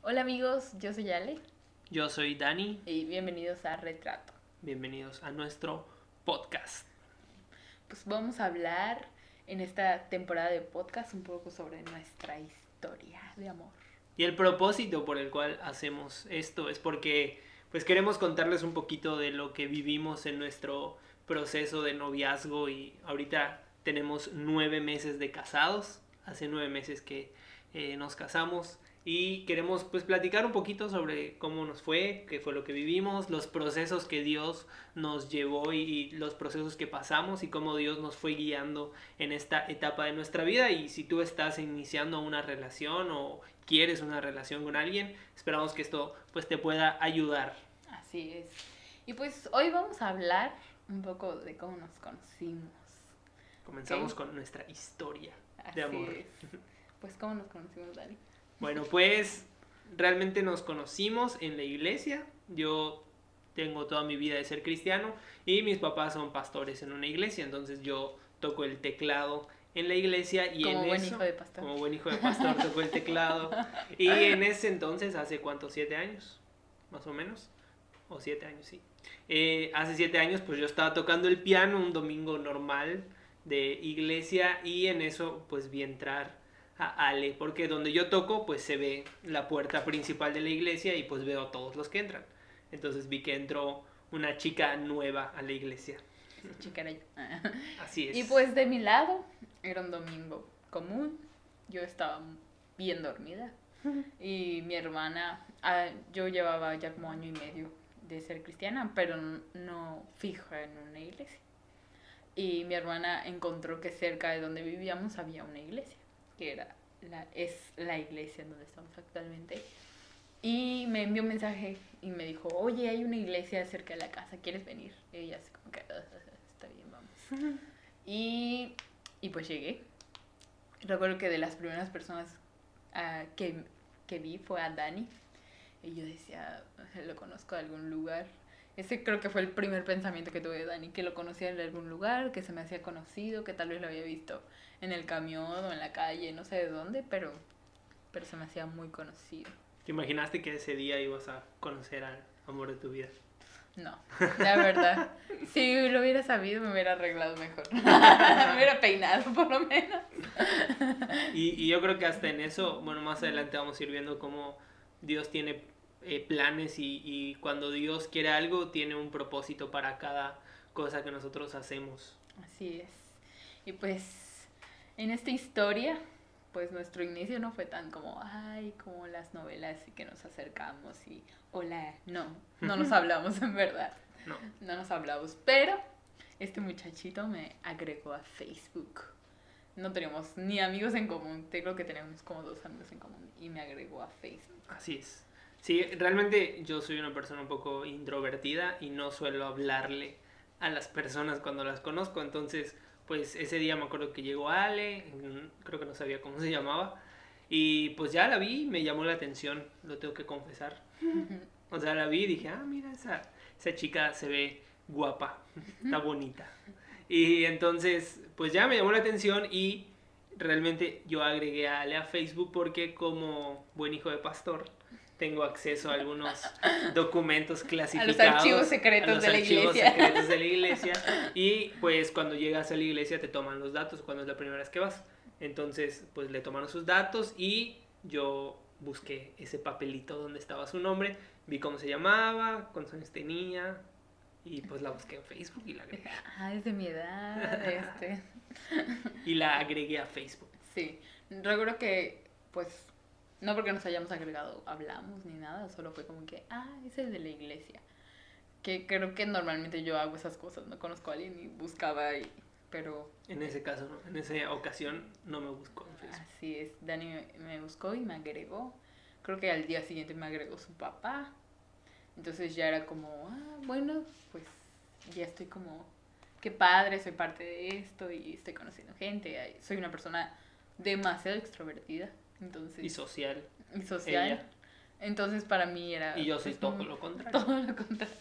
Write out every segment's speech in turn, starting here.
Hola amigos, yo soy Ale Yo soy Dani, y bienvenidos a Retrato. bienvenidos a nuestro podcast. Pues vamos a hablar en esta temporada de podcast un poco sobre nuestra historia de amor. Y el propósito por el cual hacemos esto es porque pues queremos contarles un poquito de lo que vivimos en nuestro proceso de noviazgo y ahorita tenemos 9 meses de casados, hace 9 meses que nos casamos y queremos pues platicar un poquito sobre cómo nos fue, qué fue lo que vivimos, los procesos que Dios nos llevó y los procesos que pasamos y cómo Dios nos fue guiando en esta etapa de nuestra vida. Y si tú estás iniciando una relación o quieres una relación con alguien, esperamos que esto pues te pueda ayudar. Así es. Y pues hoy vamos a hablar un poco de cómo nos conocimos. Comenzamos ¿Ok? con nuestra historia de Así amor. es. Pues cómo nos conocimos, Dani. Bueno, pues realmente nos conocimos en la iglesia. Yo tengo toda mi vida de ser cristiano y mis papás son pastores en una iglesia, entonces yo toco el teclado en la iglesia y Como en buen hijo eso, de pastor. como buen hijo de pastor, toco el teclado. Y en ese entonces, ¿hace cuánto? 7 años, más o menos, o 7 años, sí. Hace 7 años, pues yo estaba tocando el piano un domingo normal de iglesia y en eso, pues vi entrar a Ale, porque donde yo toco, pues se ve la puerta principal de la iglesia y pues veo a todos los que entran. Entonces vi que entró una chica nueva a la iglesia. Esa chica era yo. Así Y es. pues de mi lado era un domingo común. Yo estaba bien dormida. Y mi hermana, yo llevaba ya como año y medio de ser cristiana, pero no fija en una iglesia. Y mi hermana encontró que cerca de donde vivíamos había una iglesia, que es la iglesia en donde estamos actualmente. Y me envió un mensaje y me dijo, oye, hay una iglesia cerca de la casa, ¿quieres venir? Y ella así como que, está bien, vamos. Y, y pues llegué. Recuerdo que de las primeras personas que vi fue a Dani. Y yo decía, lo conozco de algún lugar. Ese creo que fue el primer pensamiento que tuve de Dani, que lo conocía de algún lugar, que se me hacía conocido, que tal vez lo había visto en el camión o en la calle, no sé de dónde, pero se me hacía muy conocido. ¿Te imaginaste que ese día ibas a conocer al amor de tu vida? No, la verdad. Si lo hubiera sabido, me hubiera arreglado mejor. Me hubiera peinado, por lo menos. Y yo creo que hasta en eso, bueno, más adelante vamos a ir viendo cómo Dios tiene planes y cuando Dios quiere algo, tiene un propósito para cada cosa que nosotros hacemos. Así es. Y pues, en esta historia, pues nuestro inicio no fue tan como, ay, como las novelas y que nos acercamos y, hola, no nos hablamos en verdad. No. No nos hablamos, pero este muchachito me agregó a Facebook. No teníamos ni amigos en común, creo que teníamos como 2 amigos en común y me agregó a Facebook. Así es. Sí, realmente yo soy una persona un poco introvertida y no suelo hablarle a las personas cuando las conozco. Entonces, pues ese día me acuerdo que llegó Ale, creo que no sabía cómo se llamaba. Y pues ya la vi, me llamó la atención, lo tengo que confesar. O sea, la vi y dije, mira, esa chica se ve guapa, está bonita. Y entonces, pues ya me llamó la atención y realmente yo agregué a Ale a Facebook porque como buen hijo de pastor tengo acceso a algunos documentos A los archivos clasificados, a secretos los de la archivos iglesia. secretos de la iglesia y pues cuando llegas a la iglesia te toman los datos cuando es la primera vez que vas. Entonces pues le tomaron sus datos y yo busqué ese papelito donde estaba su nombre, vi cómo se llamaba, cuántos años tenía y pues la busqué en Facebook y la agregué. Es de mi edad, Y la agregué a Facebook. Sí, recuerdo que, pues, no porque nos hayamos agregado, hablamos ni nada, solo fue como que, es el de la iglesia. Que creo que normalmente yo hago esas cosas, no conozco a alguien y buscaba, pero En ese caso, ¿no? En esa ocasión no me buscó en Facebook. así es, Dani me buscó y me agregó. Creo que al día siguiente me agregó su papá. Entonces ya era como, bueno, pues ya estoy como, qué padre, soy parte de esto y estoy conociendo gente. Soy una persona demasiado extrovertida, entonces, Y social. y social. Ella. Entonces para mí era, Y yo soy pues, todo lo contrario. todo lo contrario.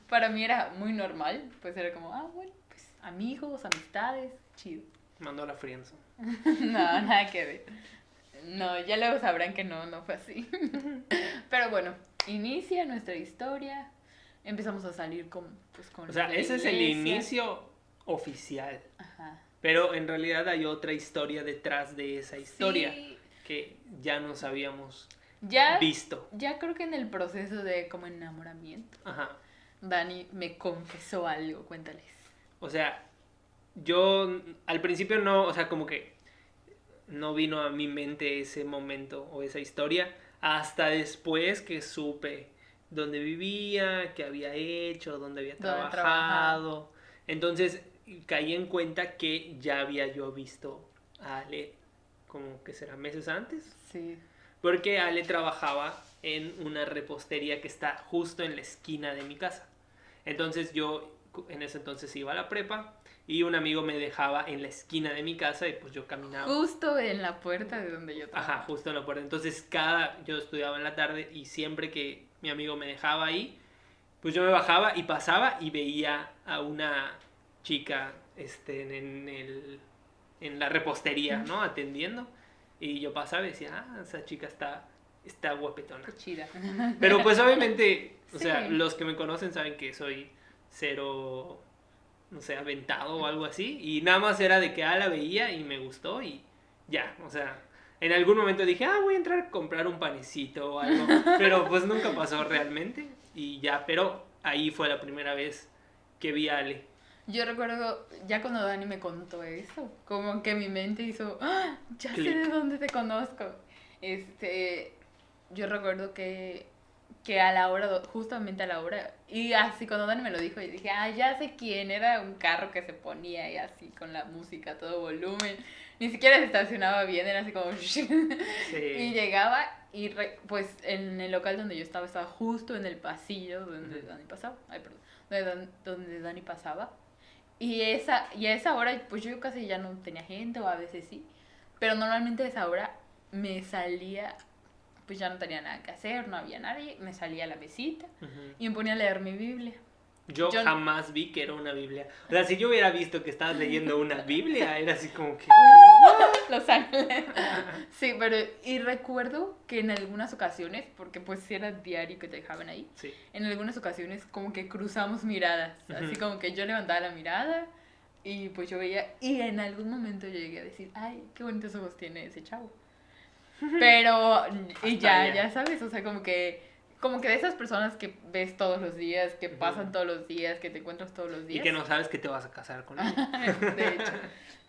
Para mí era muy normal, pues era como, bueno, pues amigos, amistades, chido. Mandó a la friendzone. No, nada que ver. No, ya luego sabrán que no fue así. Pero bueno, inicia nuestra historia. Empezamos a salir con O los sea, de la ese es el iglesia. inicio oficial. Ajá. Pero en realidad hay otra historia detrás de esa historia Sí, que ya nos habíamos ya, visto. ya creo que en el proceso de como enamoramiento, Ajá. Dani me confesó algo, cuéntales. O sea, yo al principio no, o sea, como que no vino a mi mente ese momento o esa historia hasta después que supe dónde vivía, qué había hecho, dónde había ¿Dónde trabajaba? trabajado. Entonces caí en cuenta que ya había yo visto a Ale como que será meses antes, Sí. porque Ale trabajaba en una repostería que está justo en la esquina de mi casa. Entonces yo en ese entonces iba a la prepa y un amigo me dejaba en la esquina de mi casa y pues yo caminaba. Justo en la puerta de donde yo Ajá, trabajaba. justo en la puerta. Entonces yo estudiaba en la tarde y siempre que mi amigo me dejaba ahí, pues yo me bajaba y pasaba y veía a una chica en la repostería, ¿no? Atendiendo. Y yo pasaba y decía, ah, esa chica está guapetona. Qué chida. Pero pues obviamente, o sea, Sí. los que me conocen saben que soy cero, no sé, aventado o algo así. Y nada más era de que la veía y me gustó y ya, o sea, en algún momento dije, voy a entrar a comprar un panecito o algo. Pero pues nunca pasó realmente y ya, pero ahí fue la primera vez que vi a Ale. Yo recuerdo, ya cuando Dani me contó eso, como que mi mente hizo, ¡ah! Ya sé de Click. dónde te conozco. Yo recuerdo que a la hora, justamente a la hora, y así cuando Dani me lo dijo, y dije, ya sé quién, era un carro que se ponía y así con la música a todo volumen, ni siquiera se estacionaba bien, era así como, y Sí. llegaba y pues en el local donde yo estaba justo en el pasillo donde Ujú. Dani pasaba, ay, perdón, donde Dani pasaba. Y a esa hora, pues yo casi ya no tenía gente, o a veces sí. Pero normalmente a esa hora me salía, pues ya no tenía nada que hacer, no había nadie. Me salía a la mesita Ujú. y me ponía a leer mi Biblia. Yo Yo, jamás vi que era una Biblia. O sea, si yo hubiera visto que estabas leyendo una Biblia, era así como que... Los Ángeles. Sí, pero y recuerdo que en algunas ocasiones, porque pues sí era diario que te dejaban ahí, Sí. en algunas ocasiones como que cruzamos miradas, así Ujú. como que yo levantaba la mirada y pues yo veía, y en algún momento yo llegué a decir, ay, qué bonitos ojos tiene ese chavo. Pero, y Hasta ya allá. sabes, o sea, como que de esas personas que ves todos los días, que Ujú. pasan todos los días, que te encuentras todos los Y días. que no sabes que te vas a casar con ella. De hecho.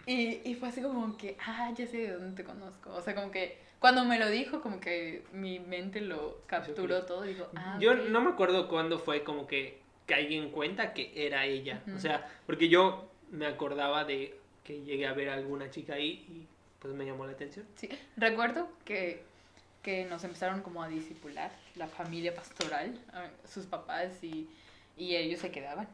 Y fue así como que, ya sé de dónde te conozco. O sea, como que cuando me lo dijo, como que mi mente lo Hizo clic. capturó todo y dijo, Yo ok. no me acuerdo cuándo fue como que caí en cuenta que era ella. O Ujú. sea, porque yo me acordaba de que llegué a ver a alguna chica ahí y pues me llamó la atención. Sí, recuerdo que nos empezaron como a discipular, la familia pastoral, sus papás y ellos se quedaban.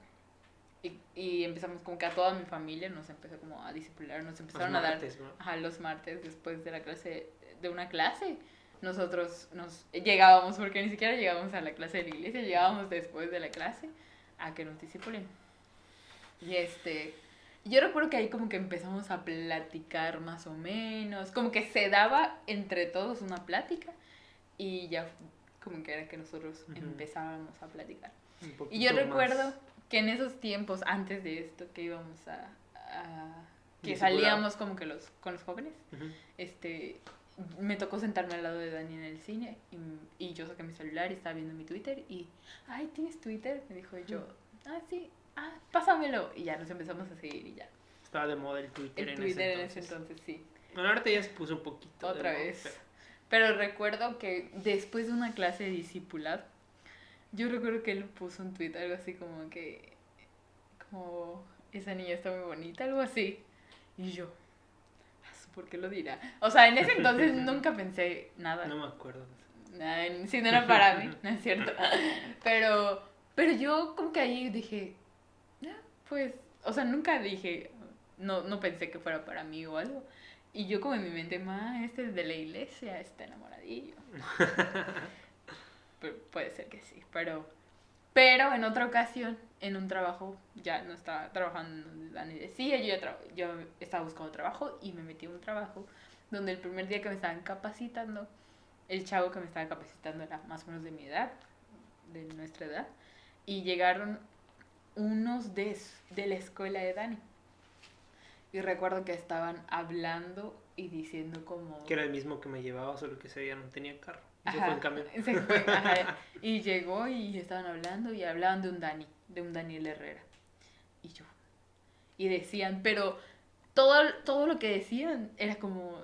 Y empezamos como que a toda mi familia nos empezó como a discipular, nos Los empezaron a dar martes, ¿no? los martes después de la clase, de una clase. Nosotros nos llegábamos, porque ni siquiera llegábamos a la clase de la iglesia, llegábamos después de la clase a que nos discipulen. Y yo recuerdo que ahí como que empezamos a platicar más o menos, como que se daba entre todos una plática y ya como que era que nosotros Ujú. empezábamos a platicar. Un Y yo poquito recuerdo más que en esos tiempos, antes de esto, que íbamos que discipulado. salíamos como que con los jóvenes, Ujú. me tocó sentarme al lado de Dani en el cine y yo saqué mi celular y estaba viendo mi Twitter y, ay, ¿tienes Twitter? Me dijo yo, sí, pásamelo. Y ya nos empezamos a seguir y ya. Estaba de moda el Twitter El en ese Twitter en ese entonces. entonces, sí. Bueno, ahorita ya se puso un poquito de Otra moda, vez. pero... Pero recuerdo que después de una clase de discipulado, yo recuerdo que él puso un tweet, algo así como que, como, esa niña está muy bonita, algo así. Y yo, ¿por qué lo dirá? O sea, en ese entonces nunca pensé nada. No me acuerdo. Si no era para mí, no es cierto. Pero, pero yo como que ahí dije, pues, o sea, nunca dije, no pensé que fuera para mí o algo. Y yo como en mi mente, este es de la iglesia, está enamoradillo. Puede ser que sí, pero en otra ocasión, en un trabajo, ya no estaba trabajando en donde Dani decía, yo estaba buscando trabajo y me metí a un trabajo donde el primer día que me estaban capacitando, el chavo que me estaba capacitando era más o menos de mi edad, de nuestra edad, y llegaron unos de la escuela de Dani. Y recuerdo que estaban hablando y diciendo como... Que era el mismo que me llevaba, solo que ese día no tenía carro. Y se Ajá, fue en camión. se fue, ajá, y llegó y estaban hablando y hablaban de un Daniel Herrera. Y yo, y decían, pero todo lo que decían era como,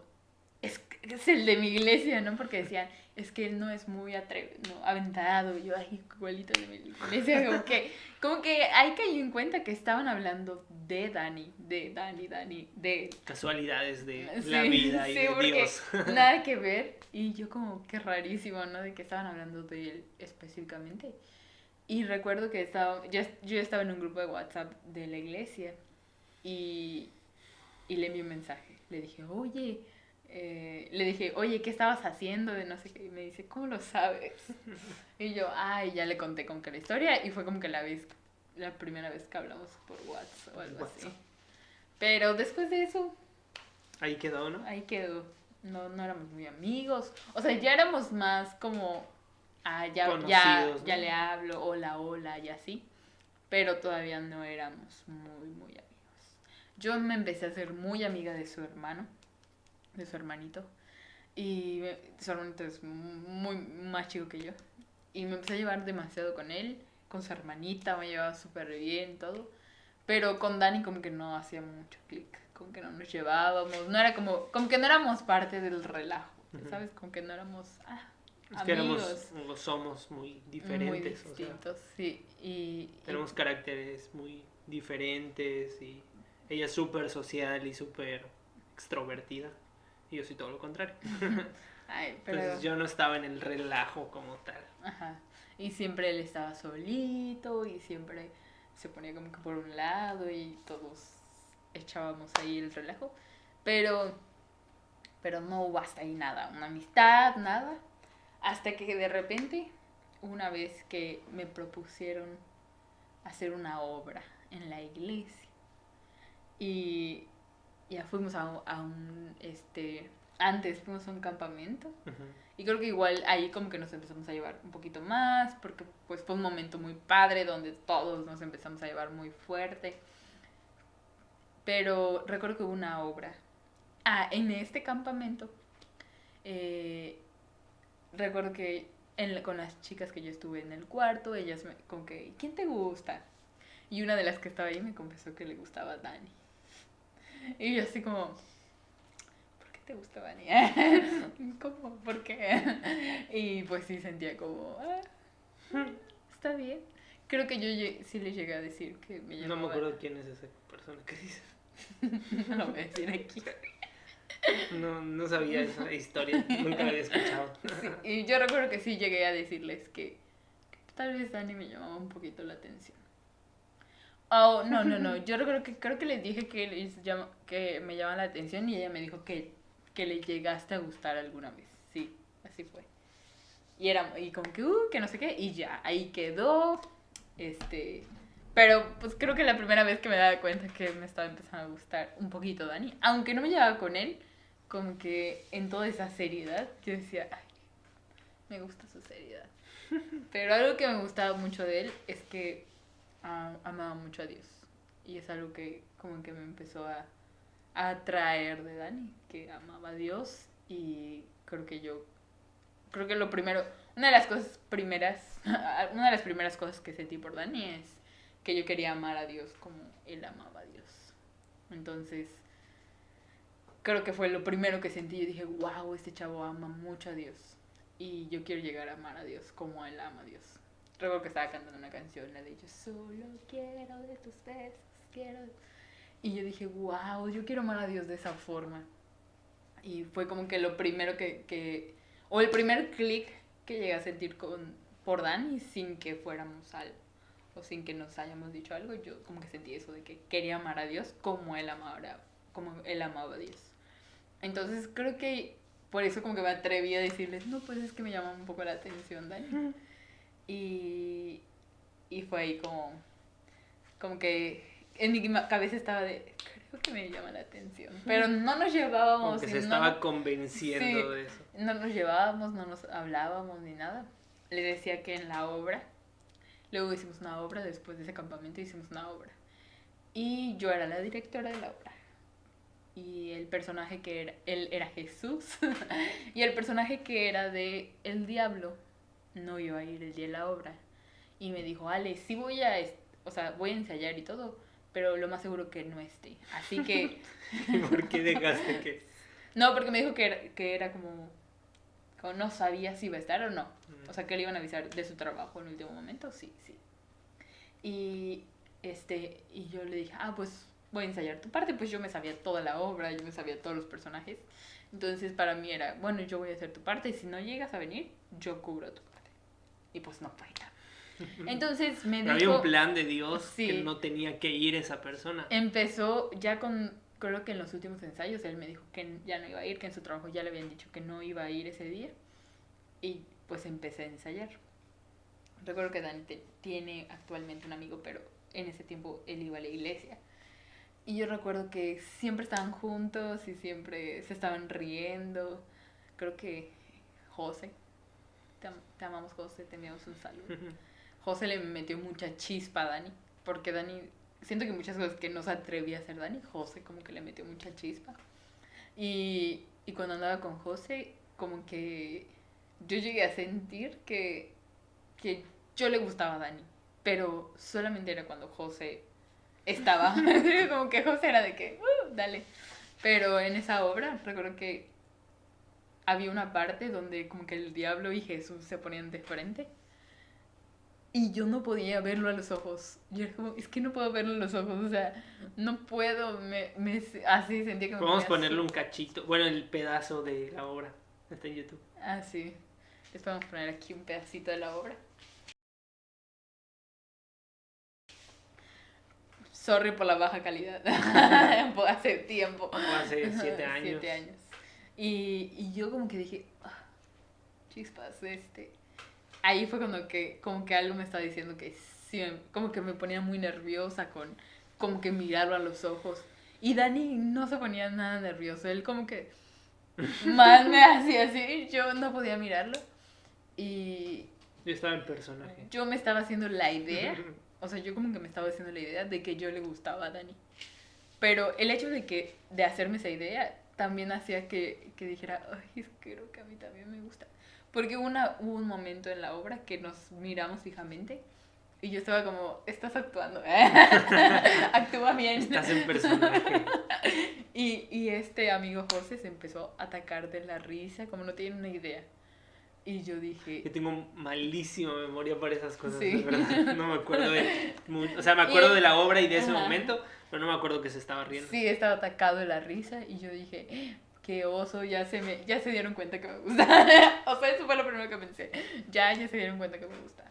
es el de mi iglesia, ¿no? Porque decían, es que él no es muy no, aventado. Y yo, ay, igualito de mi iglesia, como que ahí caí en cuenta que estaban hablando de Dani, de... Casualidades de Sí, la vida y sí, de porque Dios. nada que ver. Y yo como, qué rarísimo, ¿no? De que estaban hablando de él específicamente. Y recuerdo que yo estaba en un grupo de WhatsApp de la iglesia y, y le envié un mensaje. Le dije, oye, ¿qué estabas haciendo? De no sé qué. Y me dice, ¿cómo lo sabes? Y yo, ay, ya le conté como que la historia y fue como que la primera vez que hablamos por WhatsApp o algo así. Pero después de eso, Ahí quedó, ¿no? ahí quedó. No, no éramos muy amigos. O sea, ya éramos más como, Conocidos, ¿no? ya le hablo, hola, hola, y así. Pero todavía no éramos muy, muy amigos. Yo me empecé a ser muy amiga de su hermano, de su hermanito. Su hermanito es muy más chico que yo. Y me empecé a llevar demasiado con él, con su hermanita, me llevaba súper bien, todo. Pero con Dani como que no hacía mucho clic, como que no nos llevábamos, no era como que no éramos parte del relajo, ¿sabes? Como que no éramos Es que amigos. somos muy Muy diferentes, distintos, sí. Tenemos caracteres muy diferentes y ella es súper social y súper extrovertida. Y yo soy todo lo contrario. Ay, pero... Entonces yo no estaba en el relajo como tal. Ajá. Y siempre él estaba solito y siempre se ponía como que por un lado y todos echábamos ahí el relajo. Pero, pero no hubo hasta ahí nada, una amistad, nada. Hasta que de repente, una vez que me propusieron hacer una obra en la iglesia y ya fuimos antes fuimos a un campamento. Y creo que igual ahí como que nos empezamos a llevar un poquito más, porque pues fue un momento muy padre donde todos nos empezamos a llevar muy fuerte. Pero recuerdo que hubo una obra. En este campamento, eh, recuerdo que con las chicas que yo estuve en el cuarto, ellas como que, ¿quién te gusta? Y una de las que estaba ahí me confesó que le gustaba Dani. Y yo así como, te gusta Vani? ¿Cómo? ¿Por qué? Y pues sí sentía como, está bien. Creo que sí le llegué a decir que me llamaba. No me acuerdo quién es esa persona que dice. No lo voy a decir aquí. No sabía esa historia, nunca la había escuchado. Sí, y yo recuerdo que sí llegué a decirles que tal vez Dani me llamaba un poquito la atención. Oh, no. Yo creo que les dije que me llama la atención y ella me dijo que le llegaste a gustar alguna vez. Sí, así fue. Y como que no sé qué, y ya, ahí quedó. Pero pues creo que la primera vez que me daba cuenta que me estaba empezando a gustar un poquito Dani, aunque no me llevaba con él, como que en toda esa seriedad, yo decía, ay, me gusta su seriedad. Pero algo que me gustaba mucho de él es que amaba mucho a Dios. Y es algo que como que me empezó a atraer de Dani, que amaba a Dios. Y creo que lo primero, una de las una de las primeras cosas que sentí por Dani es que yo quería amar a Dios como él amaba a Dios. Entonces, creo que fue lo primero que sentí. Yo dije, wow, este chavo ama mucho a Dios. Y yo quiero llegar a amar a Dios como él ama a Dios. Recuerdo que estaba cantando una canción, la de yo solo quiero de tus besos, quiero... Y yo dije, wow, yo quiero amar a Dios de esa forma. Y fue como que lo primero o el primer clic que llegué a sentir por Dani sin que fuéramos algo. O sin que nos hayamos dicho algo, yo como que sentí eso de que quería amar a Dios como él amaba a Dios. Entonces creo que por eso como que me atreví a decirles, no, pues es que me llama un poco la atención, Dani. Y fue ahí como que en mi cabeza estaba de, que me llama la atención. Pero no nos llevábamos. Como que se estaba convenciendo de eso. No nos llevábamos, no nos hablábamos ni nada. Le decía que en la obra, luego hicimos una obra, después de ese campamento hicimos una obra. Y yo era la directora de la obra. Y el personaje que era, él era Jesús. Y el personaje que era de el diablo no iba a ir el día de la obra. Y me dijo, Ale, sí voy a, o sea, voy a ensayar y todo, pero lo más seguro que no esté. Así que... ¿Y por qué dejaste que...? No, porque me dijo que era como no sabía si iba a estar o no. O sea, que le iban a avisar de su trabajo en el último momento, sí. Y y yo le dije, pues voy a ensayar tu parte, pues yo me sabía toda la obra, yo me sabía todos los personajes. Entonces para mí era, bueno, yo voy a hacer tu parte y si no llegas a venir, yo cubro tu parte. Y pues no fue nada. Entonces me Pero dijo... había un plan de Dios sí, que no tenía que ir esa persona. Empezó ya creo que en los últimos ensayos él me dijo que ya no iba a ir, que en su trabajo ya le habían dicho que no iba a ir ese día. Y pues empecé a ensayar. Recuerdo que Dani tiene actualmente un amigo, pero en ese tiempo él iba a la iglesia. Y yo recuerdo que siempre estaban juntos y siempre se estaban riendo. Creo que José, te amamos José, te enviamos un saludo. José le metió mucha chispa a Dani, porque Dani, siento que muchas cosas que no se atrevía a hacer Dani, José como que le metió mucha chispa. Y cuando andaba con José, como que yo llegué a sentir que yo le gustaba a Dani, pero solamente era cuando José estaba. Como que José era de que, dale. Pero en esa obra, recuerdo que había una parte donde como que el diablo y Jesús se ponían de frente. Y yo no podía verlo a los ojos. Yo era como, es que no puedo verlo a los ojos, o sea, no puedo, así sentía que me Vamos a ponía ponerle así. un cachito, bueno, el pedazo de la obra, está en YouTube. Ah, sí. Les podemos poner aquí un pedacito de la obra. Sorry por la baja calidad. Hace tiempo. Hace 7 años. 7 años. Y yo como que dije, chispas, ahí fue como que algo me estaba diciendo que sí, como que me ponía muy nerviosa con como que mirarlo a los ojos. Y Dani no se ponía nada nervioso, él como que más me hacía así, yo no podía mirarlo. Y yo estaba en personaje. Yo me estaba haciendo la idea, o sea, yo como que me estaba haciendo la idea de que yo le gustaba a Dani. Pero el hecho de hacerme esa idea también hacía que dijera, ay, es que creo que a mí también me gusta. Porque hubo un momento en la obra que nos miramos fijamente y yo estaba como, estás actuando, actúa bien. Estás en personaje. Y este amigo José se empezó a atacar de la risa, como no tiene una idea. Y yo dije... Yo tengo malísima memoria para esas cosas, sí. de verdad. No me acuerdo o sea, me acuerdo de la obra y de ese momento, pero no me acuerdo que se estaba riendo. Sí, estaba atacado de la risa y yo dije, qué oso, ya se dieron cuenta que me gusta. O sea, eso fue lo primero que pensé. Ya se dieron cuenta que me gusta.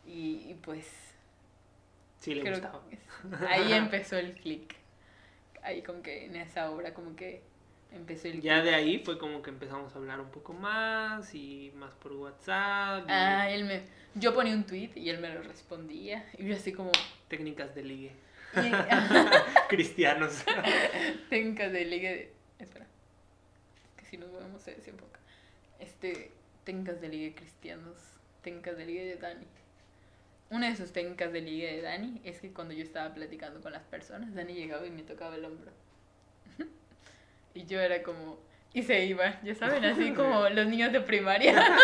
Y pues... Sí, le gustaba. Ahí empezó el click. Ahí como que en esa obra como que empezó el ya click. De ahí fue como que empezamos a hablar un poco más y más por WhatsApp. Yo ponía un tweet y él me lo respondía. Y yo así como... Técnicas de ligue. Cristianos. Técnicas de ligue. Espera. Que si nos movemos se desenfoca. Técnicas de ligue cristianos. Técnicas de ligue de Dani. Una de sus técnicas de ligue de Dani es que cuando yo estaba platicando con las personas, Dani llegaba y me tocaba el hombro. Y yo era como... Y se iba, ya saben, así como los niños de primaria.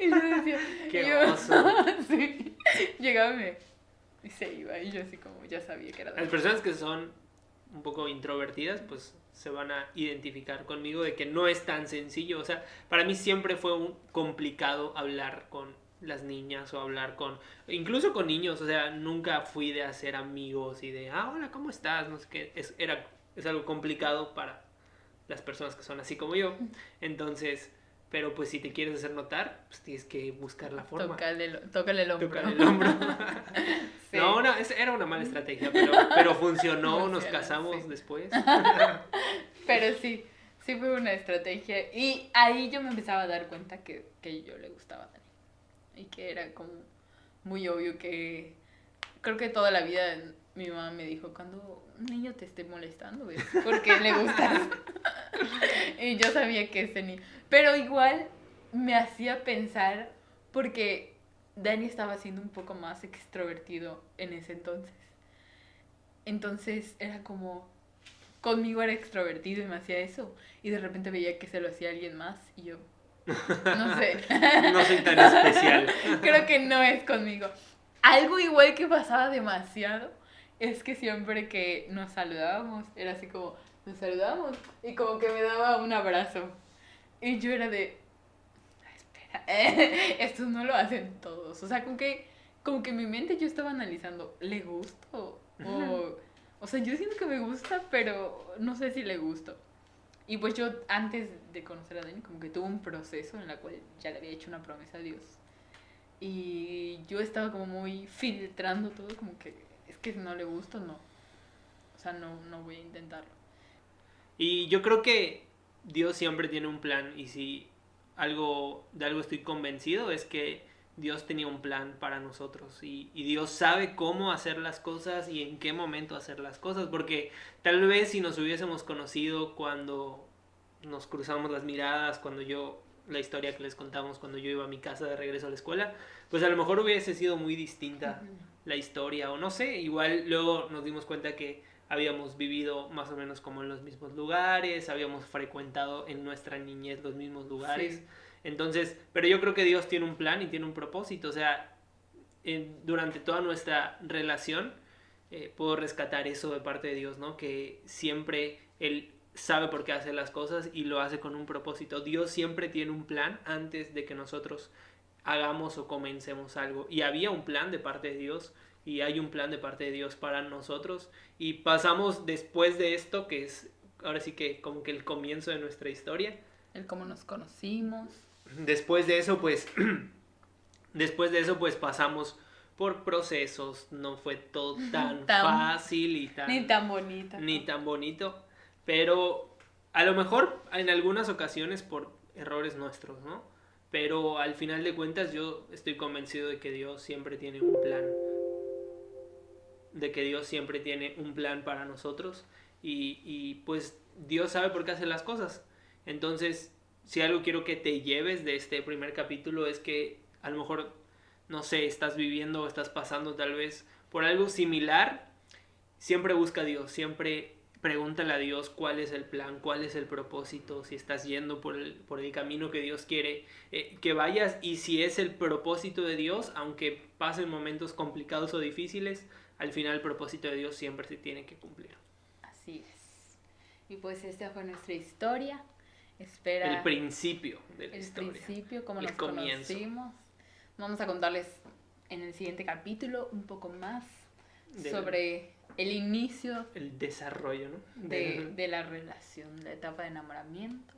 Y yo decía... ¡Qué oso! Sí. Llegaba y se iba. Y yo así como ya sabía que era Dani. Las personas que son un poco introvertidas, pues se van a identificar conmigo de que no es tan sencillo. O sea, para mí siempre fue complicado hablar con las niñas o hablar incluso con niños. O sea, nunca fui de hacer amigos y de, hola, ¿cómo estás? No sé qué. Es algo complicado para las personas que son así como yo. Entonces, pero pues si te quieres hacer notar, pues tienes que buscar la forma. Tócale el hombro. Tócale el hombro. Sí. No, era una mala estrategia, pero funcionó, nos casamos después. Pero sí fue una estrategia. Y ahí yo me empezaba a dar cuenta que yo le gustaba a Dani. Y que era como muy obvio que... Creo que toda la vida mi mamá me dijo, cuando un niño te esté molestando, ¿ves? Porque le gustas. Y yo sabía que ese niño... Pero igual me hacía pensar porque Dani estaba siendo un poco más extrovertido en ese entonces. Entonces era como... Conmigo era extrovertido y me hacía eso. Y de repente veía que se lo hacía a alguien más y yo... No sé. No soy tan especial. Creo que no es conmigo. Algo igual que pasaba demasiado es que siempre que nos saludábamos, era así como, nos saludamos y como que me daba un abrazo. Y yo era de, espera, esto no lo hacen todos. O sea, como que en mi mente yo estaba analizando, ¿le gusto? O sea, yo siento que me gusta, pero no sé si le gusto. Y pues yo antes de conocer a Dani como que tuve un proceso en el cual ya le había hecho una promesa a Dios. Y yo estaba como muy filtrando todo, como que es que si no le gusto, no. O sea, no voy a intentarlo. Y yo creo que Dios siempre tiene un plan y si de algo estoy convencido es que Dios tenía un plan para nosotros y Dios sabe cómo hacer las cosas y en qué momento hacer las cosas, porque tal vez si nos hubiésemos conocido cuando nos cruzamos las miradas, la historia que les contamos cuando yo iba a mi casa de regreso a la escuela, pues a lo mejor hubiese sido muy distinta la historia o no sé, igual luego nos dimos cuenta que habíamos vivido más o menos como en los mismos lugares, habíamos frecuentado en nuestra niñez los mismos lugares. Sí. Entonces, pero yo creo que Dios tiene un plan y tiene un propósito. O sea, durante toda nuestra relación puedo rescatar eso de parte de Dios, ¿no? Que siempre Él sabe por qué hace las cosas y lo hace con un propósito. Dios siempre tiene un plan antes de que nosotros hagamos o comencemos algo. Y había un plan de parte de Dios y hay un plan de parte de Dios para nosotros. Y pasamos después de esto, que es ahora sí que como que el comienzo de nuestra historia. El cómo nos conocimos. Después de eso, pues, después de eso, pues pasamos por procesos. No fue todo tan fácil y ni tan bonito. ni tan bonito. Pero a lo mejor en algunas ocasiones por errores nuestros, ¿no? Pero al final de cuentas yo estoy convencido de que Dios siempre tiene un plan. De que Dios siempre tiene un plan para nosotros. Y pues Dios sabe por qué hace las cosas. Entonces, si algo quiero que te lleves de este primer capítulo es que a lo mejor, no sé, estás viviendo o estás pasando tal vez por algo similar, siempre busca a Dios, siempre pregúntale a Dios cuál es el plan, cuál es el propósito, si estás yendo por el camino que Dios quiere que vayas y si es el propósito de Dios, aunque pasen momentos complicados o difíciles, al final el propósito de Dios siempre se tiene que cumplir. Así es. Y pues esta fue nuestra historia. Espera. El principio de la historia. El principio, cómo el nos conocimos. Vamos a contarles en el siguiente capítulo un poco más sobre el inicio. El desarrollo, ¿no? De la relación, la etapa de enamoramiento.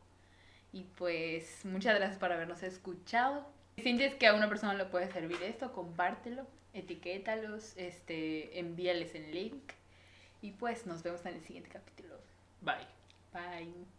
Y pues muchas gracias por habernos escuchado. Si sientes que a una persona le puede servir esto, compártelo, etiquétalos, envíales el link. Y pues nos vemos en el siguiente capítulo. Bye. Bye.